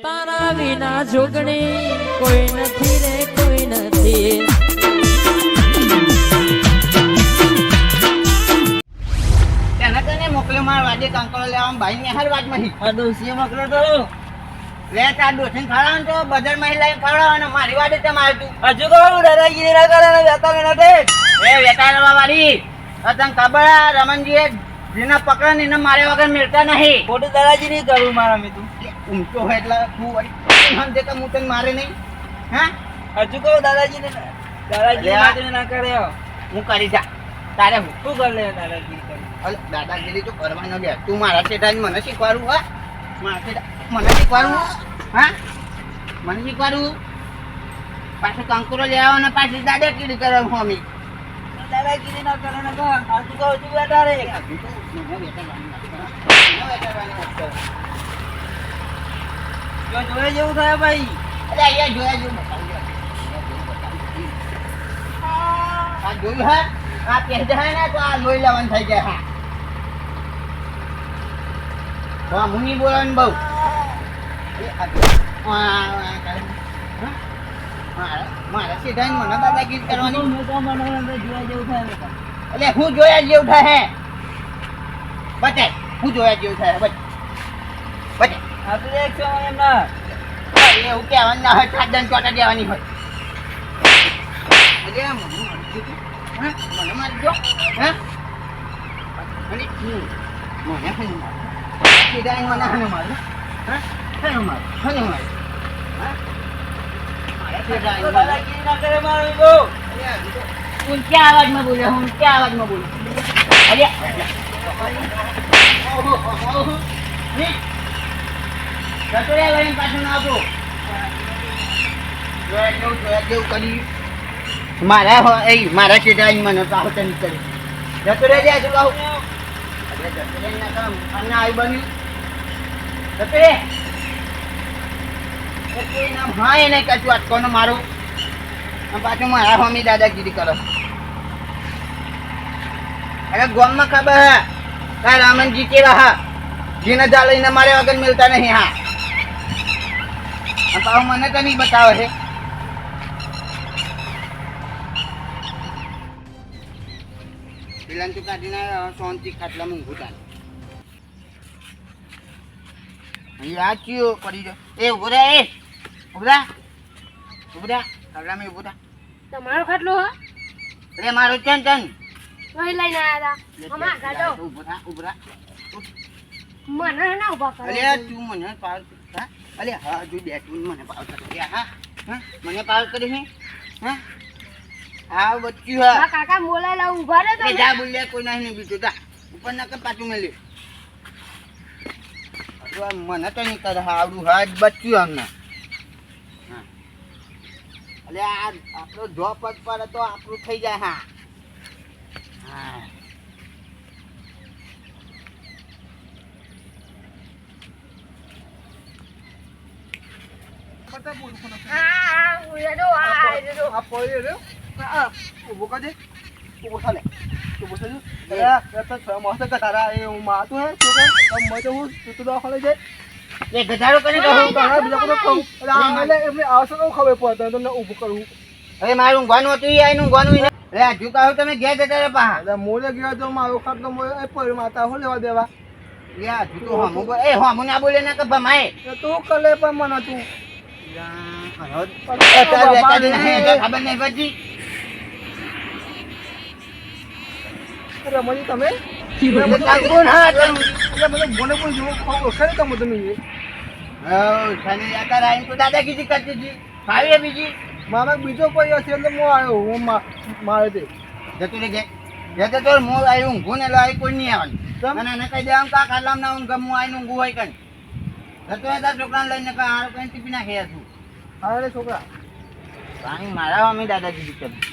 તારા વિના જોગણી કોઈ નથી રે કોઈ નથી. તેના તને મોકલ્યો મારા વાડે કાંકરો લેવા ભાઈ ને હર વાત માં આ ડોસી મોકલો તો લે તાર ડોસી ખાવાનું તો બજાર માં લઈને ખાવડાવવાનો મારી વાડે તે મારતું હજુ કહું દાદાગીરી ના કરે ને વેતા ને નથી એ વેતા રવા વાળી તને ખબર રમણજી જેના પકડ ને મારે વગર મિલતા નહીં ખોટું દાદાગીરી કરું મારા મેં તું ઊંચો હોય એટલે તું વળી કે હું તને મારે નહીં હા હજુ કહું દાદાગીરી ના કરે હું કરી જા તારે હું શું કરી લે દાદાગીરી કરી દાદાગીરી તો કરવાનો લે તું મારા છેડા મને શીખવાડું હા મને શીખવાડું હા મને શીખવાડું પાછું કંકુરો લેવા ને પાછી દાદાગીરી કરે મમ્મી દાદાગીરી ના કરે ને કહું છું બેટા રે જોયા જેવું થાય ભાઈ અરે અહીંયા જોયા જેવું આ જોયું હા આ પહેજા હે ને તો આ લોહી લાવવાનું થઈ જાય હા મુની બોલવાનું બહુ મારા સીધા મને દાદાગીરી કરવાની જોયા જેવું થાય એટલે હું જોયા જેવું થાય હે બતાય હું જોયા જેવું થાય બતાય આપણે એક સમય એમના એવું કહેવાનું ના હોય ખાદન ચોટા દેવાની હોય અરે મને મારજો હા અને મને સીધા મને હને મારું હા હને મારું હા ઊંચા અવાજમાં બોલે ઊંચા અવાજમાં બોલે અરે રસોડા લઈને પાછું ના આપો જોયા જેવું કરી મારા સીધા મને પાછો તને કરી રસોડા જાય છું કહું રસોડા ના કામ અને આવી બન્યું રસોડે હા એને કશું અટકોનો મારું પાછું મારા મમ્મી દાદાગીરી કરો અરે ગોમમાં ખબર હે કા રામનજી કેવા હા જીને જા લઈને મારે વગર મિલતા નહીં હા પાછું મને તો નહીં બતાવે છે પેલા તું કાઢીને સોનથી ખાટલામાં ઊંઘું ચાલે યાદ કયો પડી ગયો એ ઉભરા ખાટલામાં ઉભું થા તમારો ખાટલો હો અરે મારો ચન વહી લઈને આયા હતા અમાર ગાડો ઉભરા મને ના ઉભા કરે અરે તું મને પાવર હા અરે હા તું બે તું મને પાવર કરી હા મને પાવર કરી છે હા હા બચ્ચું હા કાકા મોલા લા ઉભા રહે તો જા બોલ્યા કોઈ નહીં બીજું જા ઉપર ના કર પાછું મેલ્યું મને તો નહીં કરે આવડું હા બચ્ચું અમને એટલે આ આપણો જોબ જ પડે તો આપણું થઈ જાય હા હા ગધાડો કરીને ઉભું કરવું હવે મારું ઊંઘવાનું હતું એનું ઊંઘવાનું હજુ કહું તમે ઘેર જતા રે પા મોડે ગયા તો મારો ખાટલો પડ્યો માતા હું લેવા દેવા હજુ તો હમું ના બોલે ને કે ભમાય તું કલે પણ મને તું ખબર નહીં પડતી રમણી તમે મને પણ જોવો ખરે તમે તમે દાદાગીરી કરતી હતી ફાવી બીજી મારા બીજો કોઈ હશે એટલે હું આવ્યો હું મારે તે જતું રે જતો તો હું આવી ઊંઘું ને આવી કોઈ નહીં આવવાનું અને કહી દેવાનું કા ખાલામ ના ઊંઘ હું આવીને ઊંઘું હોય કઈ જતો હતા છોકરાને લઈને હારું કઈ ટીપી નાખી હતું અરે છોકરા પાણી મારા મમ્મી દાદાગીરી કરી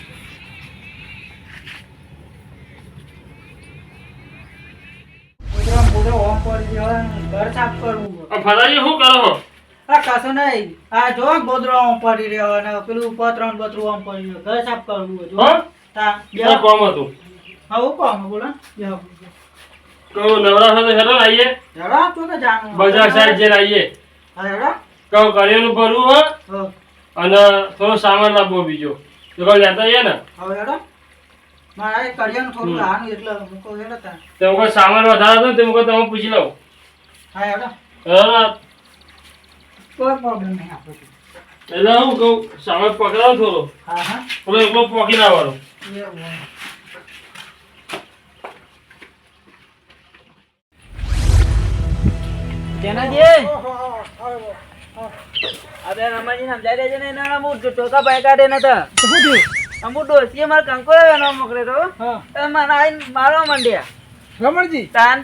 ફરાજી શું કરો કશું નહીં આ જો ગોદરો પડી રહ્યો અને પેલું પતરણ બતરું આમ પડી રહ્યો ઘર સાફ કરવું જો તા કોમ હતું હા હું કોમ બોલો તો નવરા સાથે હેલો આવીએ જરા તો કે જાણો બજાર સાઈડ જે આવીએ હા જરા કહું કરિયાનું ભરવું હોય હા અને થોડો સામાન લાવવો બીજો તો કહું લેતા આવીએ ને હવે હેડો મારે કરિયાનું થોડું લાવવાનું એટલે હું કહું હેડો તાર તેમ કોઈ સામાન વધારે હતો ને તેમ કોઈ તમે પૂછી લઉં હા હેડો હા, કોઈ પ્રોબ્લેમ નહીં આપણે એટલે હું કહું સામાન પકડાવ થોડો હા હા પેલો એકલો પોકી ના વાળો એવું હોય. જેનાજી અબે રમાજી સમજાઈ દેજે ને એના હું ટોકા ભાઈ કાઢે નતા અમુ ડોસીએ માર કંકો એનો મોકલે તો એ મને આઈને મારવા માંડ્યા રમણજી તાન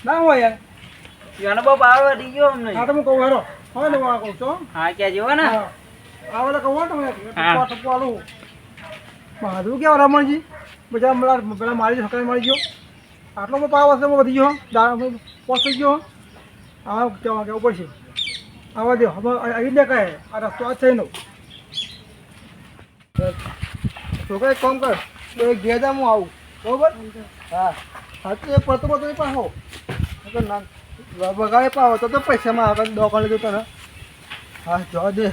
ના હોય યાર એનો બહુ પાવર વધી ગયો અમને આ તો હું કહું હેરો હવે ને હું કહું છું હા કે જેવો ને હા આ બધા કહું તમે હા. ટપકો આલું બહાદુર કેવા રમણજી બધા પેલા મારી છોકરાને મળી ગયો આટલો બધો પાવ હશે વધી ગયો દાળ પહોંચી ગયો આ કેવા કેવું પડશે આવા દો હવે આવી દે કહે આ રસ્તો આ થઈને છોકરા એક કામ કર તો એક ઘેર જા હું આવું બરોબર હા સાચું એક પડતો પડતો પણ હો ના બગાડે પાવો તો પૈસામાં આગળ દોકાન લીધું તને હા જવા દે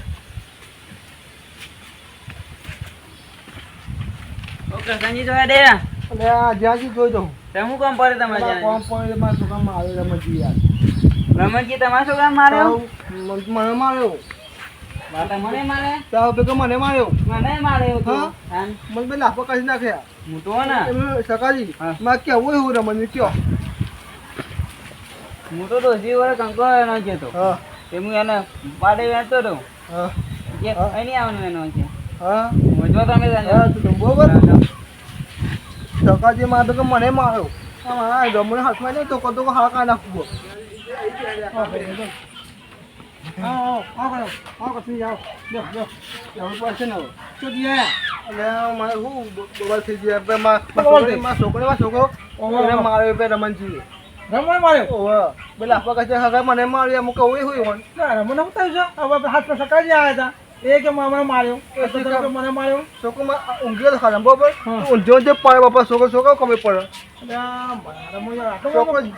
ઓકે સંજી જોયા દે અને આ જ્યાંથી જોઈ દઉં તે હું કામ પડે તમારે કોમ પોઈન્ટમાં છોકરામાં આવે રમજી યાર રમણજી તમારા છોકરા માર્યો મને માર્યો વાતા મને મારે ત્યાં ભેગો મને માર્યો મને માર્યો તો હા? તાન મને બે લાફો કાઢી નાખ્યા હું તો ને એમને સકાજી હા. માં કેવું એવું રમણ કયો હું તો ડોસી વડે કંકો એનો જતો હા તે હું એને પાડે વેચતો હતો હા કે હા. અહીં આવાનું એનો છે હા જો તમે હા તું બરોબર સકાજી માં તો કે મને માર્યો હા રમણ હાથમાં નહીં તો કદો હા કા નાખવો રમણ માર્યો પેલા આપવા કહે મને માર્યો અમુક એવું હોય રમણ ઉતાર્યું છે હવે હાથ પર સકાજી આવ્યા હતા એ કે મને માર્યો મને માર્યો છોકરો ઊંઘ્યો તો ખાલી બરોબર ઊંઘ્યો જે પડે બાપા છોકરો છોકરો ખબર પડે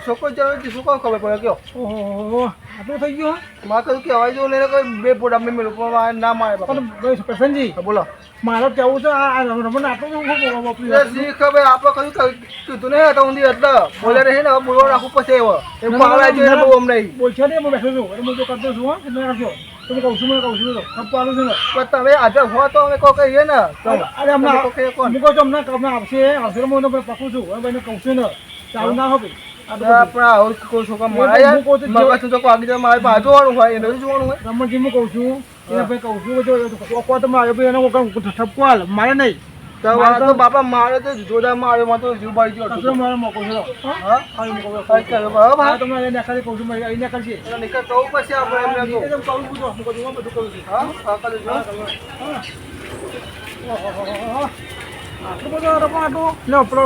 છોકરો જવાનું શું ખબર પડે કયો ઓહો આટલું થઈ ગયું મારે કહ્યું કે હવાઈ જો લઈને બે પોડા મેં મેળવું પણ ના મારે પ્રસન્નજી બોલો મારે કેવું છે આ રમણ આટલું શી ખબર આપણે કયું કીધું નહીં હતા ઊંધી એટલે બોલે રહી ને હવે બોલવા રાખવું પછી એવો પાવડા છે બહુ અમને બોલશે ને હું બેઠો છું હું તો કરતો છું હા રાખજો તમે કહું છું મને કહું છું થપ્પો આલું છે ને પણ તમે હાજર હો તો અમે કોઈ કહીએ ને અરે અમને મૂકો છો અમને આવશે આવશે હું પકું છું હવે કહું છું ને ચાલુ ના হবে રમણજી હું કહું છું એને ભાઈ કહું છું તમે આવ્યો એને ઠપકો હાલ મારે નહીં બાપા મારે તો જોરદાર મારે માં તો જીવ બાળી ગયો મારે મોકો છો તમે નીકળી કહું છું અહીં નીકળશે નીકળ કહું પછી આપણે એમને કહું બધું કરું છું હા આટલું બધું રમાટું ને પેલો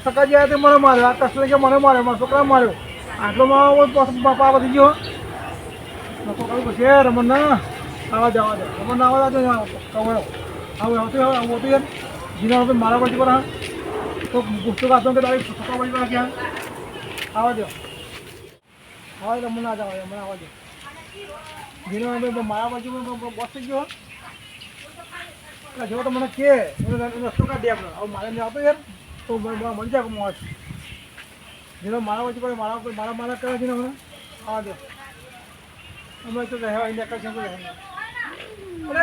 સકાજી આવ્યા તે મને માર્યો આ કસલે કે મને માર્યો મારા છોકરા માર્યો આટલો બાપા વધી ગયો નકો કહ્યું પછી રમણ ના આવા જવા દે રમણ ના આવવા દે કવડો આવું આવતું આવતું યાર જીના રૂપિયા મારા બાજુ પર હા તો પુસ્તક આપતો કે તારી છોકરા બાજુ પર ક્યાં આવવા દો હા રમણ ના જવા રમણ આવવા દે જીના રૂપિયા મારા બાજુ બસ થઈ ગયો જો તો મને કે રસ્તો કાઢી આપણે હવે મારે નહીં આવતો યાર તો મળી જાય મોજ જેનો મારા વચ્ચે પડે મારા મારા કરે છે ને હમણાં આવવા દે અમે તો રહેવા અહીં નીકળ છે અરે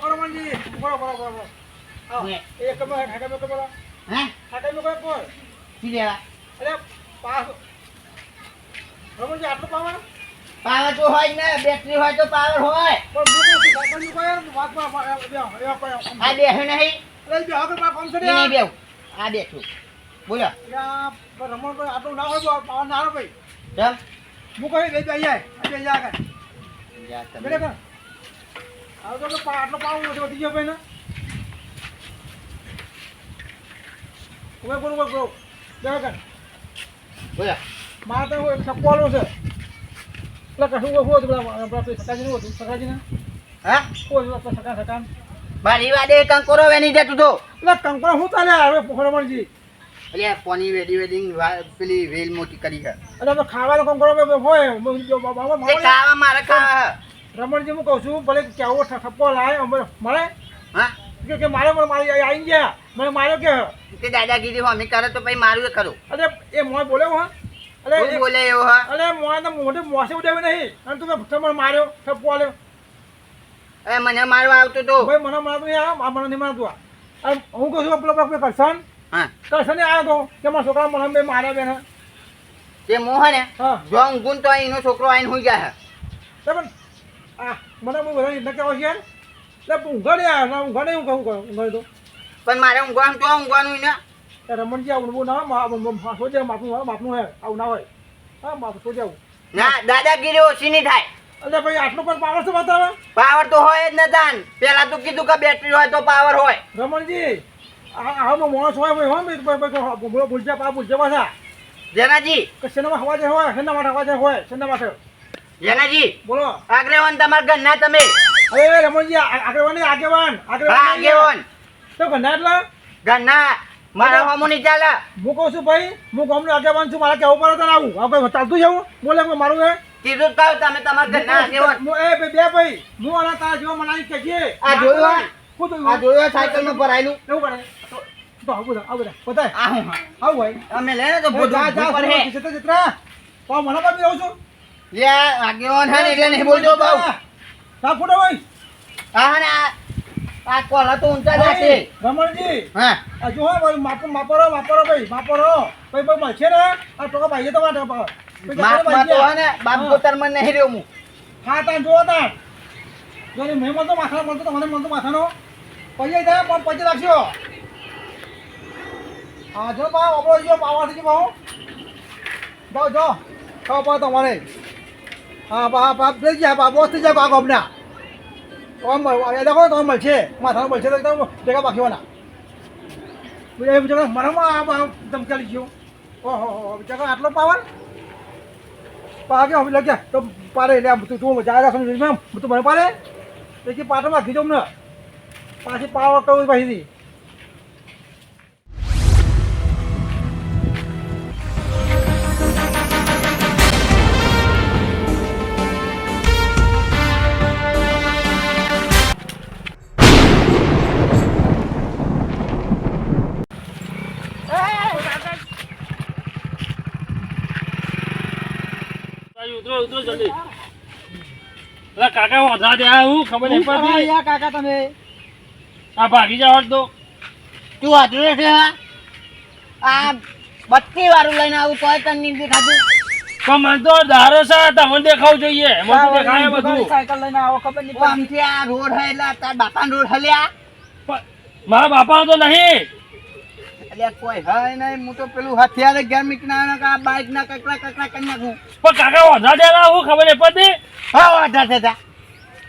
રમણજી બરો એક કમ હાકા મેં બોલા હે હાકા મેં કોઈ કોણ કી દેવા અરે પાસ રમણજી આટલું પાવર પાવર તો હોય ને બેટરી હોય તો પાવર હોય પણ બીજું કોઈ વાતમાં આ બેઠું નહીં અરે જો આગળ કામ છે નહીં બેવ આ બેઠું બોલો રમણ કોઈ આટલું ના હોય પાવર ના આવે ભાઈ ચમ હું કહી દઈ અહીંયા આગળ જા તમે બરાબર આવો તો આટલો પાવ વધી ગયો ભાઈ ને હવે બોલો બરાબર બોલો મારે તો સપોલો છે એટલે કશું હોય પેલા સકાજી હતું સકાજી ને હા કોઈ સકા મારી વાડે કંકોરો વેની જતું તો એટલે કંકરા શું ચાલે હવે રમણજી એટલે પોની વેડિંગ પેલી વેલ મોટી કરી છે એટલે આપણે ખાવાનો કંકરો હોય તે ખાવા મારે ખાવા રમણજી હું કહું છું ભલે કેવો ઠપ્પો લાય મળે હા કે મારે મારી આવી ગયા મને માર્યો કે તે દાદાગીરી હોમી કરે તો પછી મારું એ ખરું અરે એ મોય બોલ્યો હા અરે શું બોલે એવો હા અરે મોય તો મોઢે મોસે ઉડાવી નહીં અને તું તમને માર્યો ઠપ્પો આલ્યો અરે મને મારવા આવતો તો ભાઈ મને મારતું નહીં આ મને નહીં મારતું આ હું કહું છું પેલો કરશન હા કરશને આવ્યો તો કે મારા છોકરા મને બે માર્યા બેન તે મોહ ને હા જો ઊંઘું તો એનો છોકરો આવીને હોઈ જાય પણ આ મને બહુ બધા ઇન્ટર કેવો છે યાર એટલે ઊંઘાડે યાર ઊંઘાડે હું કહું ઊંઘાડે તો પણ મારે ઊંઘવાનું તો ઊંઘવાનું ને રમણજી આવું બહુ ના સોજે માપનું હે આવું ના હોય હા માપ સોજે આવું ના દાદાગીરી ઓછી નહીં થાય અરે ભાઈ આટલું પણ પાવર શું બતાવે પાવર તો હોય જ ને તાન પેલા તો કીધું કે બેટરી હોય તો પાવર હોય રમણજી આમાં માણસ હોય હોય ભૂલજા પાછા જેનાજી કે શેનામાં હવા જાય હોય શેના માટે હવા જાય હોય શેના માટે જેનાજી બોલો આગેવાન તમારા ઘરના તમે અરે રમણજી આગેવાન આગેવાન તો ઘરના એટલા ઘરના મારા હોમો નહીં ચાલે હું કહું છું ભાઈ હું ગામનો આગેવાન છું મારા કેવું પડે તને આવું આપણે ચાલતું જવું બોલે મારું હે કીધું કહું તમે તમારા ઘરના આગેવાન બે ભાઈ હું અને તારા જેવો મનાઈ કે છે આ જોયું શું આ જોયું સાયકલમાં ભરાયેલું એવું કરે તો આવું બતાય આ હું આવું ભાઈ અમે લે ને તો જા પર હે ચિત્રા તો મને પણ રહું છું લે આગેવાન હે ને એટલે નહીં બોલતો બહુ તા ફોટો ભાઈ હા ને આ કોલા તો ઊંચા જાતે રમણજી હા આ જો ભાઈ માપરો ભાઈ ભાઈ મળશે ને આ ટોકા ભાઈ તો માપમાં તો હે ને બાપ ગોતરમાં નહીં રહ્યો હું હા તા જો તા જો ને મેં મળતો માથા મળતો તો મને મળતો માથાનો પછી થાય પણ પછી રાખજો હા જો બા ઓબળો જો પાવાથી બાહુ જો ખાવ પા તમારે હા બાપ થઈ ગયા બા બોસ થઈ જાય બા ગોમના એ દેખો તો મળશે માથાનો મળશે તો એકદમ ભેગા બાકીવાના એ જગા મનમાં ધમકાલી ગયો ઓહો જગા આટલો પાવર પાકે હવે લગ્યા તો પારે એટલે તું જાયગા સમજ મેમ તું મને પારે એ પાટો નાખી દઉં ને પાછી પાવર કહું પાછી ઉતરો જલ્દી અલા કાકા વધા દે હું ખબર નહીં પડતી કાકા તમે આ ભાગી જાવ તો તું હાથરે છે આ 32 વાળું લઈને આવું તોય તને નહીં દેખાતું પણ મને તો ધારો છે તમને દેખાવું જોઈએ મને તો દેખાય બધું સાયકલ લઈને આવો ખબર નહીં ઓ આમથી આ રોડ હે એટલે તાર બાપાનો રોડ હલ્યા પણ મારા બાપા તો નહીં એટલે કોઈ હે નહીં હું તો પેલું હથિયાર ઘેર મીકના આ બાઈક ના કકડા કરી નાખું પણ કાકા વધા દે હું ખબર નહીં પડતી હા વાઢા થતા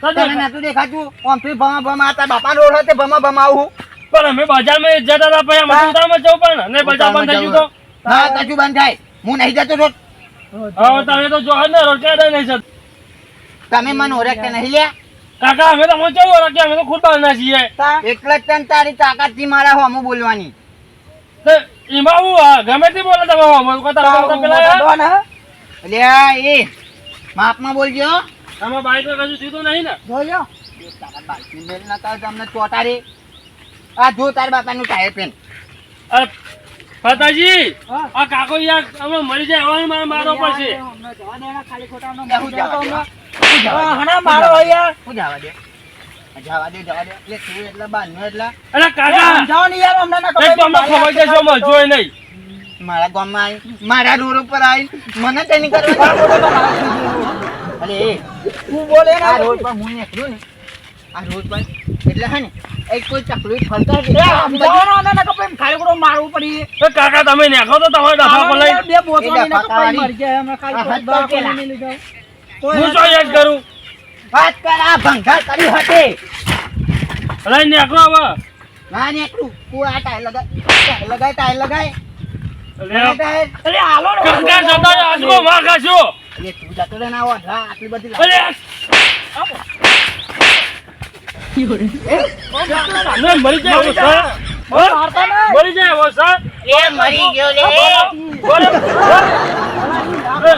તને નતું દેખાતું આમથી ભમા તાર બાપાનો રોડ હતો ભમા આવું પણ અમે બજારમાં જતા હતા પછી અમે ઉતારમાં જવું પડે ને બજાર બંધ થઈ ગયું તો હા તાજુ બંધ થાય હું નહીં જતો રોડ હવે તમે તો જો ને રોટલા નહીં સર તમે મને ઓળખતે નહીં લ્યા કાકા અમે તો મને કેવું ઓળખીએ અમે તો ખુદ બહારના છીએ એટલે જ તને તારી તાકાત થી મારા હોમું બોલવાની તો એમાં હું ગમે તે બોલે તમે અમે પેલા એટલે એ માપમાં બોલજો આમાં બાઈક કશું સીધું નહીં ને જોયો તારા બાઈકની મેલ ના તાર તમને ચોટાડી આ જો તાર બાપાનું ટાયર પેન ફતાજી આ કાકો યાર અમે મરી જાય હવે મારે મારવો પડશે ખાલી ખોટા હણા મારો યાર હું જવા દે એટલે તું એટલા બાંધ્યો એટલા અરે કાકા સમજાવો ને યાર અમને ના એક તો અમને ખબર છે જો મળજો નહીં મારા ગામમાં આવી મારા રોડ ઉપર આવી મને તેની કરવાની અરે તું બોલે આ રોડ પર હું નીકળ્યું ને આ રોડ પર એટલે હે ને એક કોઈ ચકલું ફરતા સમજાવો ને ના કપે ખાલી ખોટો મારવું પડી એ કાકા તમે નાખો તો તમારે ડફા પર લઈ બે બોતવાની ના કપે મરી ગયા અમે ખાલી દવાખાને લઈ જાવ હું તો યાદ કરું વાત કર આ ભંગાર કરી હતી અરે નાખો હવે ના નીકળું તું આ ટાયર લગાય અરે હાલો કાકા જતા આજકો માં ખાશો એટલે તું જતો રે ના આવો આટલી બધી અરે ના મરી જાય એવો સર મરી જાય એવો સર એ મરી ગયો લે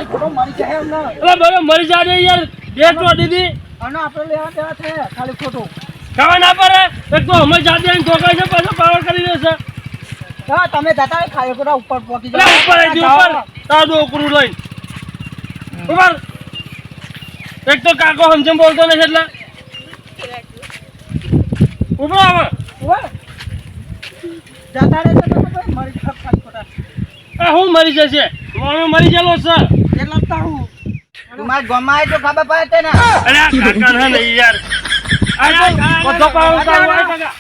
ખોટો મરી જાય એમ ના અરે બરો મરી જાય યાર બે તો દીદી અને આપણે લેવા દેવા છે ખાલી ખોટું. ખાવા ના પડે એક તો અમે જાતે આવીને ઠોકાય છે પાછો પાવર કરી દેશે હા તમે જતા રહો, ખાલી ખોટા ઉપર પહોંચી એટલે ઉપર આવી દી ઉપર તાર દો ઉપરું લઈને ઉપર એક તો કાકો સમજમ બોલતો નથી એટલે ઉપર આવે જતા રહે તો મરી જાવ ખાલી ખોટા. આ હું મરી જશે હું મરી ગયેલો છે એટલે જ તો હું તું મારા ગામમાં આવે તો ખબર પડે છે ને. અરે આ કાકા છે નહીં યાર આ બધો પાવર કાઢો આ કાકા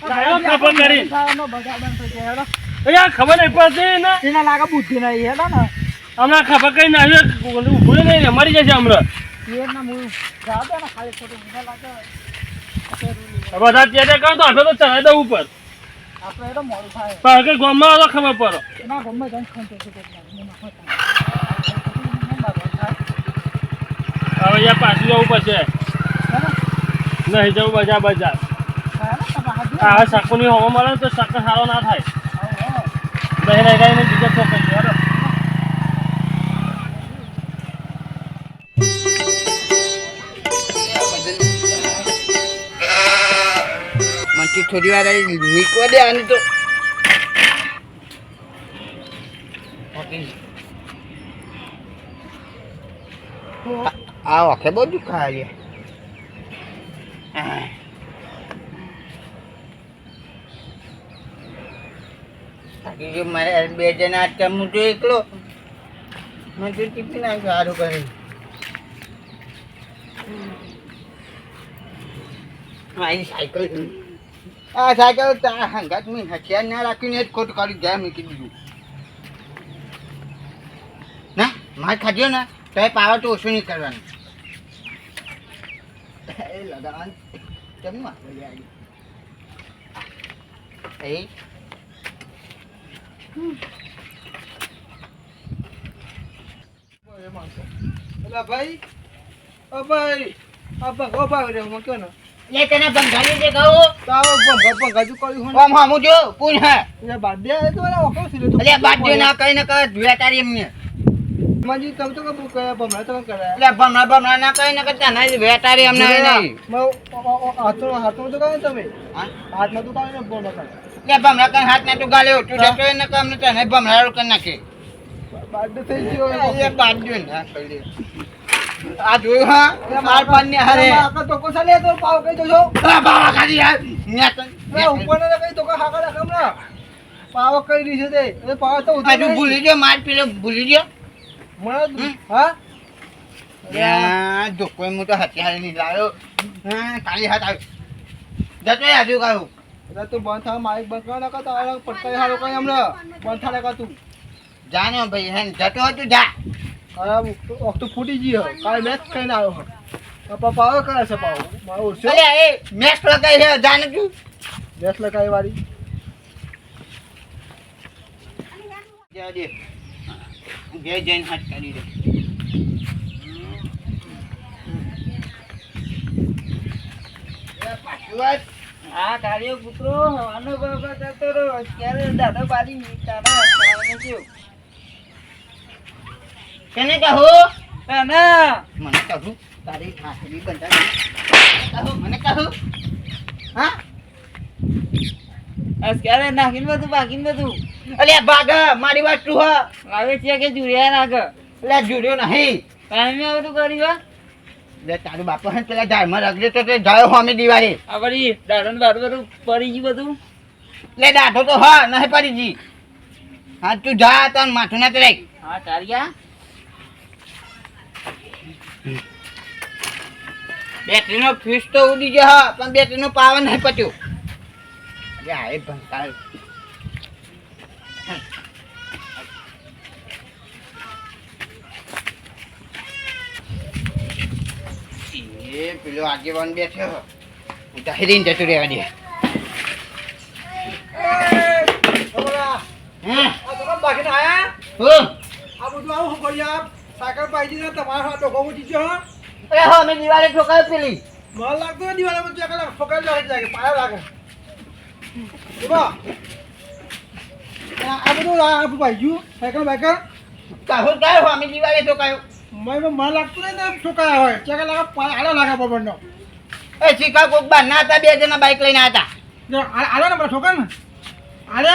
કાયો ખબર કરી ખાવાનો બગાડ બંધ થઈ જાય હેડો. અરે ખબર નહીં પડતી ને એને લાગે બુદ્ધિ નહીં હેડો ને હમણાં ખબર કઈ ના ભૂલે નહીં ને મરી જશે હમણાં એ ના હું જાવ દે ને ખાલી ખોટું મને લાગે બધા ત્યાં કહો તો આપણે તો ચડાવી દઉં ઉપર આપણે એ તો મોડું થાય પણ કે ગામમાં તો ખબર પડો એના ગમે જઈને ખંતે છે મને નાખો હવે યાર પાછું જવું પડશે નહીં જવું બજાર બજાર આ શાકોની હવા મળે ને તો શાક સારો ના થાય નહીં નહીં નહીં બીજા ચોકડી બરાબર મને થોડી વાર મીકવા દે આને તો. આ વખતે બહુ દુખાય છે. થાકી ગયો મારે બે જણા આટલા હું તો એકલો મને તો ટિફિન આવી સારું કરે. મારી સાયકલ આ સાયકલ તારા હંગાત મેં હથિયાર ના રાખીને જ ખોટું કાઢી જાય મૂકી દીધું ના માર ખાધ્યો ને તો એ પાવર તો ઓછું નહીં કરવાનું. એ લગાવવાનું કેમ વાપરી જાય એ એટલે ભાઈ ઓ ભાઈ આ ભગો ભાવ રે હું કયો ને લે તને બંગાળી દે કહું તો આવો ભગો ભગો કર્યું હું ઓમ હમું જો પૂન હે એ બાદે આવે તો એના ઓકો સિલે તો એટલે બાજુ ના કઈ ને કઈ ધુયા તારી એમને માજી તમ તો કબુ કરે ભમરા તો કરે એટલે ભમરા ના કઈ ને કરતા ના ધુયા તારી એમને નહીં. હાથો તો કરે તમે હા? હાથમાં તો કાંઈ ને બોલો કરે એટલે ભમરા કઈ હાથ ના તું ગાલે તું જતો એને કામ ને તને ભમરા કરી નાખે બાદે થઈ ગયો એ બાજુ ના કરી દે. આ જોયું હા માર પાન ને હારે આકા તો કોસા લે તો પાવ કઈ જોજો બાવા ખાલી યાર ન્યા તો ઉપર ને કઈ તો હાકા રાખમ ના પાવ કઈ દીશે તે એ પાવ તો હજુ ભૂલી ગયો માર પેલો ભૂલી ગયો. મને હા યા જો કોઈ હું તો હથિયાર નહીં લાવ્યો. હા ખાલી હાથ આવ્યો જતો હજુ કહું એટલે તું બંધ થા માઇક બંધ કર નાખા તો આ પટકાઈ હાલો કઈ હમણાં બંધ થા નાખા તું જાને ભાઈ હે જતો હતું જા. આ તો ફૂટી ગયો કાલે મેચ કઈને આવ્યો હો પપ્પા પાવ કરે છે પાવ મારો ઓછો અલે એ મેચ લગાઈ છે જાને તું મેચ લગાઈ વાળી જા દે જય જૈન હાથ કરી દે. પાછું વાત આ કાર્યો પુત્રો હવાનો બાબા જતો રહ્યો અત્યારે દાદા બારી તારા ખાવાનું થયું કેને કહું અને મને કહું તારી ઠાસરી બંધા કહું મને કહું હા અત્યારે નાખીને બધું બાકીને બધું અલે ભાગ મારી વાત તું હા આવે છે કે જુરિયા નાખ એટલે જુડ્યો નહીં કાયમી આ બધું કર્યું એટલે તારું બાપા હે પેલા ઝાડમાં રગડે તો તે જાય હોમી દિવાળી આ બધી દાડન બારું પડી ગયું બધું એટલે દાઢો તો હા નહીં પડી જી હા તું જા તન માથું ના રાખ હા તારિયા બેટરીનો ફ્યુઝ તો ઉડી ગયો હા પણ બેટરીનો પાવર નહીં પત્યો યા એ ભંકાર એ પેલો આગેવાન બેઠ્યો હું તો હેરીને જતું રહેવા દે. હે આ તો બાકી આયા હું આ બધું આવું કરી આપ સાયકલ પાઈ ને તમારો હાથ ડોકો ઉઠી ગયો હા અરે હો મેં દિવાળી ઠોકાવી પેલી મને લાગતું હોય દિવાળીમાં ચેક લાગે ફોકાઈ લાગે પાયા લાગે આ બધું આ પાઈ ગયું સાયકલ બાયકલ કહું કાય હો મેં દિવાળી ઠોકાવ્યો મને લાગતું નહીં ને ઠોકાયા હોય ચેકા લાગે આડો લાગે બબરનો એ શીખા કોક બાર ના હતા 2 જણા બાઈક લઈને હતા આડો ને બધા ઠોકા ને આડે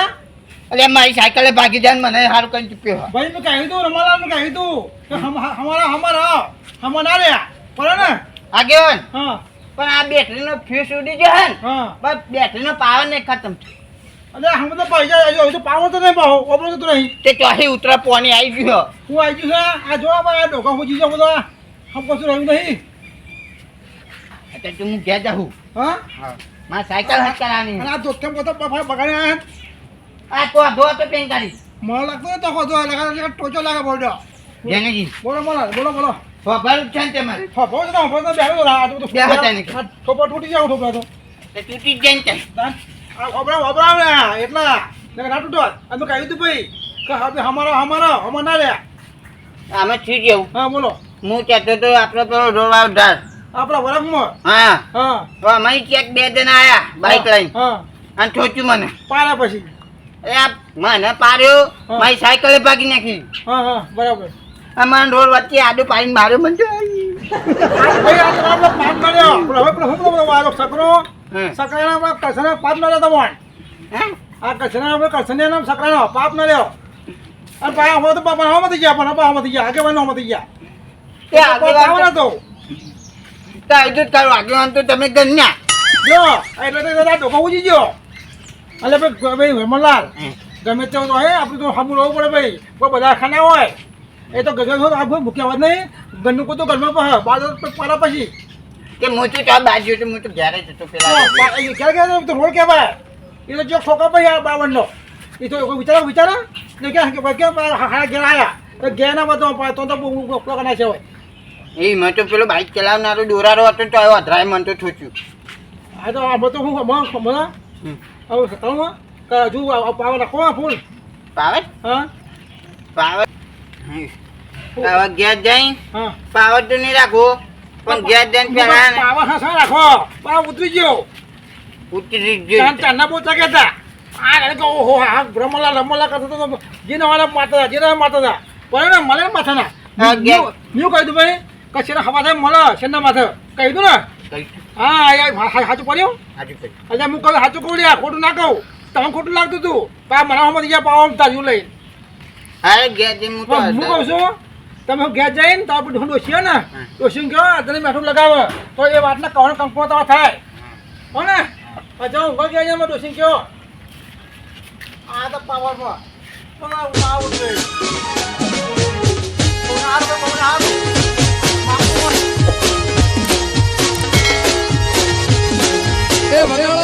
એટલે મારી સાયકલે ભાગી જાય ને મને સારું કરી ચૂક્યો ભાઈ મેં કહ્યું તું રમાલા મેં કહ્યું તું કે હમારા ના રે બરાબર ને આગેવાન હા પણ આ બેટરીનો ફ્યુઝ ઉડી ગયો હે ને હા બસ બેટરીનો પાવર નહીં ખતમ થયો અરે હમ તો પૈસા આવી તો પાવર તો નહીં પાવો ઓપરો તો નહીં તે ચોથી ઉતરા પોની આવી ગયો હું આવી ગયું છે આ જો આ ડોકા પૂછી જાવ બધા હમ કશું રહ્યું નહીં એટલે તું હું ઘેર જાઉં હા મારે સાયકલ હાથ કરાવવાની અને આ દોસ્તે પોતા બગાડે આવ્યા આ તો ધો તો પેન કાઢી મને લાગતું ને તો ખોજો લાગે ટોચો લાગે બોલો જેનેજી બોલો બોલો ખબર છે ને તમારે ફફો તો બેહો તો આ તો બે હતા ને. ઠોપો તૂટી જાવ ઠોપો તો તે તૂટી જ જાય ને ત્યાં. આ ઓબરાવ ને એટલા ને ના તૂટો અમે કહ્યું તું ભાઈ કે હવે હમારા ના રે આમે થઈ ગયું હા બોલો હું કહેતો તો આપણે પેલો રોવાવ ઢાર આપણા વરફમાં હા હા તો અમારી ચેક 2 જણા આયા બાઈક લઈને હા અને ઠોચ્યું મને પારા પછી એ આ મને પાડ્યો હા. મારી સાયકલે ભાગી નાખી હા બરાબર અમારા રોડ વચ્ચે આડું પાડીને માર્યો મને તો. ભાઈ આ તો આપણો પાપ મળ્યો હવે પેલો હું બોલો વાળો સકરો હમ. સકરાના આપણે કસના પાપ મળ્યો તમારે હે? આ કસના આપણે કસના નામ સકરાનો પાપ મળ્યો અને પાયા હો તો બાપા હમતી ગયા પણ બાપા હમતી ગયા આગેવાનો હમતી ગયા તે આગેવાન તો તો આવું જ કરું આગેવાન તો તમે ગણ્યા જો એટલે તો દાદા ધોકો ઉજી ગયો એટલે ભાઈ હેમલાલ ગમે તે તો હે આપણે તો સામું રહેવું પડે ભાઈ કોઈ બધા ખાના હોય એ તો ગગન હોય આ મૂક્યા વાત નહીં ઘરનું કોઈ તો ઘરમાં પણ બાજુ પાડા પછી કે હું તો ત્યાં બાજુ હતું હું તો ઘેરે જ હતો પેલા ક્યારે તો રોડ કહેવાય એ તો જો ઠોકા ભાઈ આ 52 એ તો કોઈ વિચારા ને કે હાડા ઘેર આવ્યા તો ઘેરના બધો તો પેલો ના છે હોય એ મેં તો પેલો બાઈક ચલાવનારો દોરારો હતો તો આવ્યો અધરાય મને તો ઠોચ્યું આ તો આ બધું હું મને હવે સતાવું કે હજુ પાવા નાખો ફૂલ પાવર હા પાવર હવે ગેસ જઈ હા પાવર તો નહીં રાખવો પણ ગેસ જઈને પેલા પાવા હા રાખો પાવા ઉતરી ગયો ઉતરી ગયો ચાંદના પોતા કહેતા આ કે ઓહો હા રમલા કરતો તો જેના વાળા માતા બરાબર ને મળે માથાના હા, ન્યુ કહી દઉં ભાઈ કશેના હવા થાય મળે શેના માથે કહી દઉં ને હા સાચું પડ્યું અચ્છા હું કહું સાચું કહું લ્યા ખોટું ના કહું તમે ખોટું લાગતું હતું પા મને હમણાં ગયા પાવા તાજું લઈ અરે ગેસ જઈને હું તો હું કહું છું તમે ગેસ જઈને તો આપણે ડોસીએ ને ડોસીને કહો તને મેઠું લગાવે તો એ વાતના કવણ કંકુઓ તો થાય હો ને અચ્છા હું ગયા જઈને ડોસીને કહો આ તો પાવરમાં આવું જોઈએ એ ભલે